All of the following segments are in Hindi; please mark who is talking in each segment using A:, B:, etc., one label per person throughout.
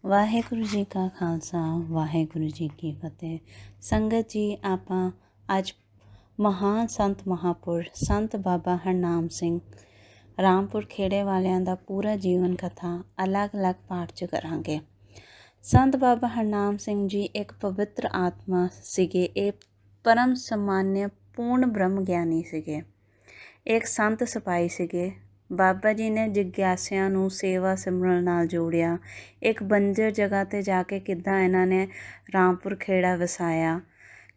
A: ਵਾਹਿਗੁਰੂ ਜੀ ਕਾ ਖਾਲਸਾ ਵਾਹਿਗੁਰੂ ਜੀ ਕੀ ਫਤਿਹ। ਸੰਗਤ ਜੀ, ਆਪਾਂ ਅੱਜ ਮਹਾਨ ਸੰਤ ਮਹਾਂਪੁਰਸ਼ ਸੰਤ ਬਾਬਾ ਹਰਨਾਮ ਸਿੰਘ ਰਾਮਪੁਰ ਖੇੜੇ ਵਾਲਿਆਂ ਦਾ ਪੂਰਾ ਜੀਵਨ ਕਥਾ ਅਲੱਗ-ਅਲੱਗ ਪਾਠ 'ਚ ਕਰਾਂਗੇ। ਸੰਤ ਬਾਬਾ ਹਰਨਾਮ ਸਿੰਘ ਜੀ ਇੱਕ ਪਵਿੱਤਰ ਆਤਮਾ ਸੀਗੇ। ਇਹ ਪਰਮ ਸਮਾਨਯ ਪੂਰਨ ਬ੍ਰਹਮ ਗਿਆਨੀ ਸੀਗੇ। ਇੱਕ ਸੰਤ ਸਿਪਾਹੀ ਸੀਗੇ। ਬਾਬਾ ਜੀ ਨੇ ਜਿਗਿਆਸਿਆਂ ਨੂੰ ਸੇਵਾ ਸਿਮਰਨ ਨਾਲ ਜੋੜਿਆ। ਇੱਕ ਬੰਜਰ ਜਗ੍ਹਾ 'ਤੇ ਜਾ ਕੇ ਕਿੱਦਾਂ ਇਹਨਾਂ ਨੇ ਰਾਮਪੁਰ ਖੇੜਾ ਵਸਾਇਆ,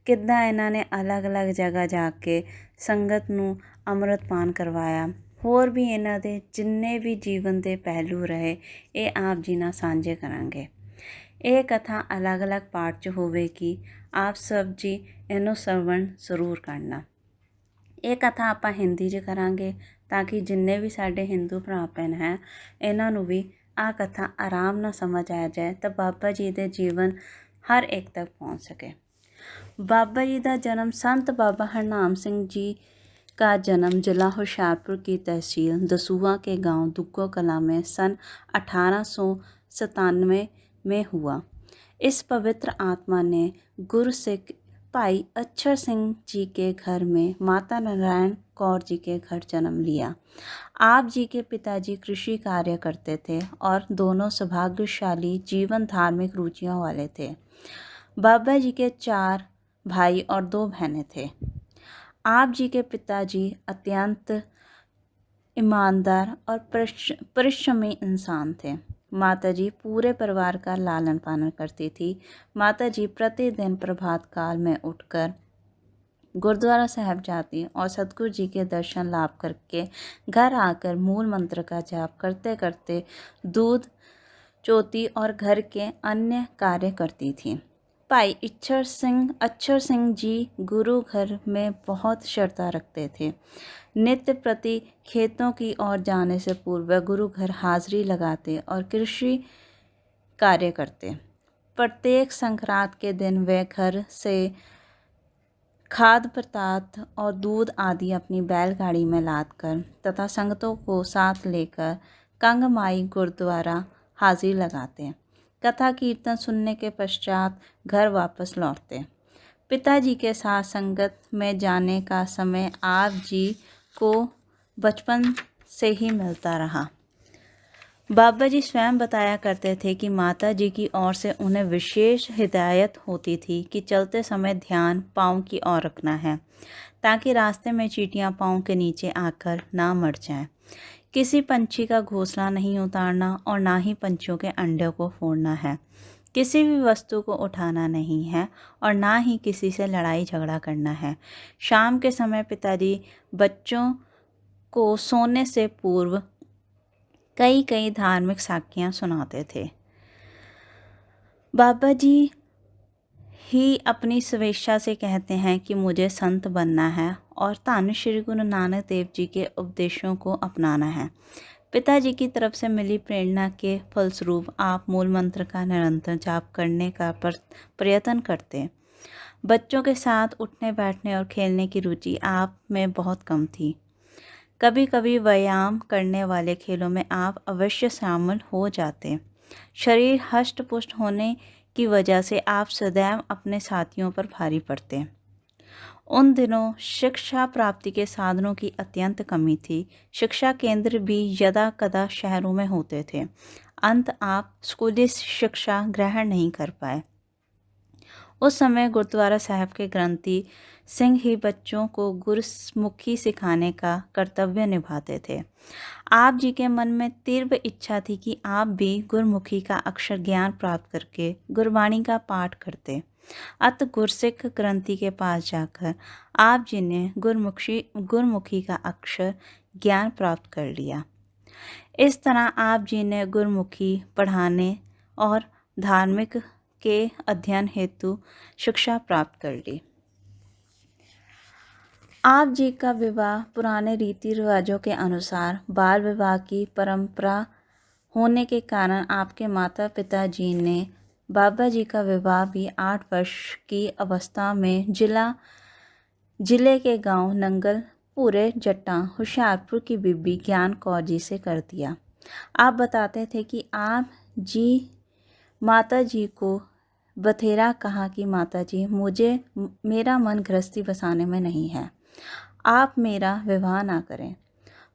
A: ਕਿੱਦਾਂ ਇਹਨਾਂ ਨੇ ਅਲੱਗ-ਅਲੱਗ ਜਗ੍ਹਾ ਜਾ ਕੇ ਸੰਗਤ ਨੂੰ ਅੰਮ੍ਰਿਤਪਾਨ ਕਰਵਾਇਆ। ਹੋਰ ਵੀ ਇਹਨਾਂ ਦੇ ਜਿੰਨੇ ਵੀ ਜੀਵਨ ਦੇ ਪਹਿਲੂ ਰਹੇ, ਇਹ ਆਪ ਜੀ ਨਾਲ ਸਾਂਝੇ ਕਰਾਂਗੇ। ਇਹ ਕਥਾ ਅਲੱਗ-ਅਲੱਗ ਪਾਰਟ 'ਚ ਹੋਵੇਗੀ। ਆਪ ਸਭ ਜੀ ਇਹਨੂੰ ਸਰਵਣ ਜ਼ਰੂਰ ਕਰਨਾ। ਇਹ ਕਥਾ ਆਪਾਂ ਹਿੰਦੀ 'ਚ ਕਰਾਂਗੇ ਤਾਂ ਕਿ ਜਿੰਨੇ ਵੀ ਸਾਡੇ ਹਿੰਦੂ ਭਰਾ ਭੈਣ ਹੈ, ਇਹਨਾਂ ਨੂੰ ਵੀ ਆਹ ਕਥਾ ਆਰਾਮ ਨਾਲ ਸਮਝ ਆ ਜਾਏ ਤਾਂ ਬਾਬਾ ਜੀ ਦੇ ਜੀਵਨ ਹਰ ਇੱਕ ਤੱਕ ਪਹੁੰਚ ਸਕੇ। बाबा जी का जन्म संत बाबा हरनाम सिंह जी का जन्म जिला होशियारपुर की तहसील दसूहा के गांव दुग्गो कला में सन 1897 में हुआ। इस पवित्र आत्मा ने गुरु सिख भाई अक्षर सिंह जी के घर में माता नारायण कौर जी के घर जन्म लिया। आप जी के पिताजी कृषि कार्य करते थे और दोनों सौभाग्यशाली जीवन धार्मिक रुचियों वाले थे। बाबा जी के 4 भाई और 2 बहनें थे। आप जी के पिताजी अत्यंत ईमानदार और परिश्रमी इंसान थे। माता जी पूरे परिवार का लालन पालन करती थी। माता जी प्रतिदिन प्रभात काल में उठकर गुरुद्वारा साहब जाती और सतगुरु जी के दर्शन लाभ करके घर आकर मूल मंत्र का जाप करते करते दूध चोती और घर के अन्य कार्य करती थी। भाई अक्षर सिंह जी गुरु घर में बहुत श्रद्धा रखते थे। नित्य प्रति खेतों की ओर जाने से पूर्व गुरु घर हाजिरी लगाते और कृषि कार्य करते। प्रत्येक संक्रांत के दिन वे घर से खाद्य पदार्थ और दूध आदि अपनी बैलगाड़ी में लादकर तथा संगतों को साथ लेकर कंगमाई गुरुद्वारा हाजिरी लगाते। कथा कीर्तन सुनने के पश्चात घर वापस लौटते। पिताजी के साथ संगत में जाने का समय आप जी को बचपन से ही मिलता रहा। बाबा जी स्वयं बताया करते थे कि माता जी की ओर से उन्हें विशेष हिदायत होती थी कि चलते समय ध्यान पाँव की ओर रखना है ताकि रास्ते में चींटियाँ पाँव के नीचे आकर ना मर जाएं। किसी पंछी का घोंसला नहीं उतारना और ना ही पंछियों के अंडे को फोड़ना है। किसी भी वस्तु को उठाना नहीं है और ना ही किसी से लड़ाई झगड़ा करना है। शाम के समय पिताजी बच्चों को सोने से पूर्व कई धार्मिक साखियाँ सुनाते थे। बाबा जी ही अपनी स्वेच्छा से कहते हैं कि मुझे संत बनना है और धन श्री गुरु नानक देव जी के उपदेशों को अपनाना है। पिताजी की तरफ से मिली प्रेरणा के फलस्वरूप आप मूल मंत्र का निरंतर जाप करने का प्रयत्न करते। बच्चों के साथ उठने बैठने और खेलने की रुचि आप में बहुत कम थी। कभी कभी व्यायाम करने वाले खेलों में आप अवश्य शामिल हो जाते। शरीर हष्ट पुष्ट होने की वजह से आप सदैव अपने साथियों पर भारी पड़ते। उन दिनों शिक्षा प्राप्ति के साधनों की अत्यंत कमी थी। शिक्षा केंद्र भी यदा कदा शहरों में होते थे। अंत आप स्कूली शिक्षा ग्रहण नहीं कर पाए। उस समय गुरुद्वारा साहब के ग्रंथी सिंह ही बच्चों को गुरुमुखी सिखाने का कर्तव्य निभाते थे। आप जी के मन में तीव्र इच्छा थी कि आप भी गुरुमुखी का अक्षर ज्ञान प्राप्त करके गुरबाणी का पाठ करते। अत गुरसिख ग्रंथी के पास जाकर आप जी ने गुरमुखी का अक्षर ज्ञान प्राप्त कर लिया। इस तरह आप जी ने गुरमुखी पढ़ाने और धार्मिक के अध्ययन हेतु शिक्षा प्राप्त कर ली। आप जी का विवाह पुराने रीति रिवाजों के अनुसार बाल विवाह की परंपरा होने के कारण आपके माता पिता जी ने बाबा जी का विवाह भी 8 वर्ष की अवस्था में जिले के गांव नंगल पूरे जट्टा होशियारपुर की बीबी ज्ञान कौर जी से कर दिया। आप बताते थे कि आप जी माता जी को बथेरा कहा कि माता जी, मुझे मेरा मन गृहस्थी बसाने में नहीं है, आप मेरा विवाह ना करें।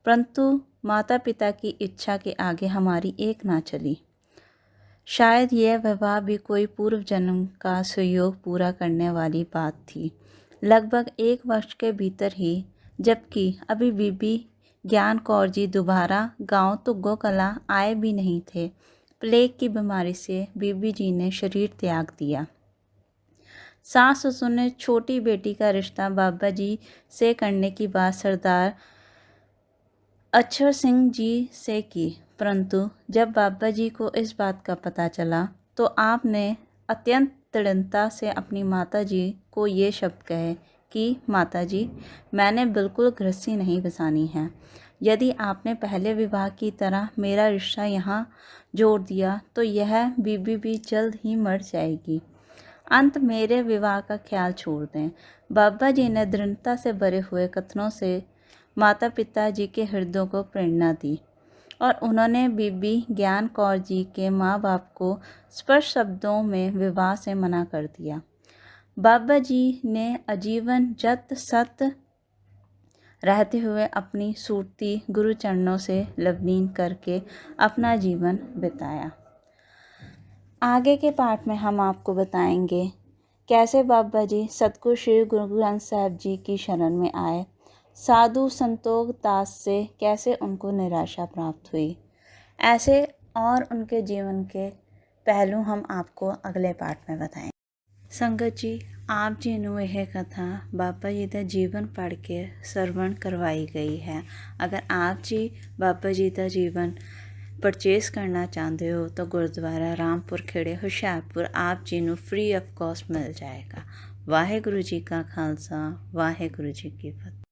A: परंतु माता पिता की इच्छा के आगे हमारी एक ना चली। शायद यह विवाह भी कोई पूर्व जन्म का सुयोग पूरा करने वाली बात थी। लगभग 1 वर्ष के भीतर ही, जबकि अभी बीबी ज्ञान कौर जी दोबारा गांव तुग्गो कला आए भी नहीं थे, प्लेग की बीमारी से बीबी जी ने शरीर त्याग दिया। सास ससुर ने छोटी बेटी का रिश्ता बाबा जी से करने की बात सरदार अक्षर सिंह जी से की, परंतु जब बाबा जी को इस बात का पता चला तो आपने अत्यंत दृढ़ता से अपनी माता जी को ये शब्द कहे कि माता जी, मैंने बिल्कुल गृहस्थी नहीं बसानी है। यदि आपने पहले विवाह की तरह मेरा रिश्ता यहाँ जोड़ दिया तो यह बीबी भी जल्द ही मर जाएगी। अंत मेरे विवाह का ख्याल छोड़ दें। बाबा जी ने दृढ़ता से भरे हुए कथनों से माता पिता जी के हृदयों को प्रेरणा दी और उन्होंने बीबी ज्ञान कौर जी के माँ बाप को स्पष्ट शब्दों में विवाह से मना कर दिया। बाबा जी ने आजीवन जत सत रहते हुए अपनी सूरती गुरु चरणों से लवलीन करके अपना जीवन बिताया। आगे के पाठ में हम आपको बताएंगे कैसे बाबा जी सतगुरु श्री गुरु ग्रंथ साहिब जी की शरण में आए, साधु संतोष दास से कैसे उनको निराशा प्राप्त हुई। ऐसे और उनके जीवन के पहलू हम आपको अगले पाठ में बताएंगे। संगत जी, आप जी ਨੂੰ ਇਹ कथा बाबा जी का जीवन पढ़ के सरवण करवाई गई है। अगर आप जी बाबा जी का जीवन परचेस करना चाहते हो तो गुरुद्वारा रामपुर खेड़े हुशियारपुर आप जी ਨੂੰ फ्री ऑफ कॉस्ट मिल जाएगा। वाहेगुरु जी का खालसा, वाहेगुरु जी की फतेह।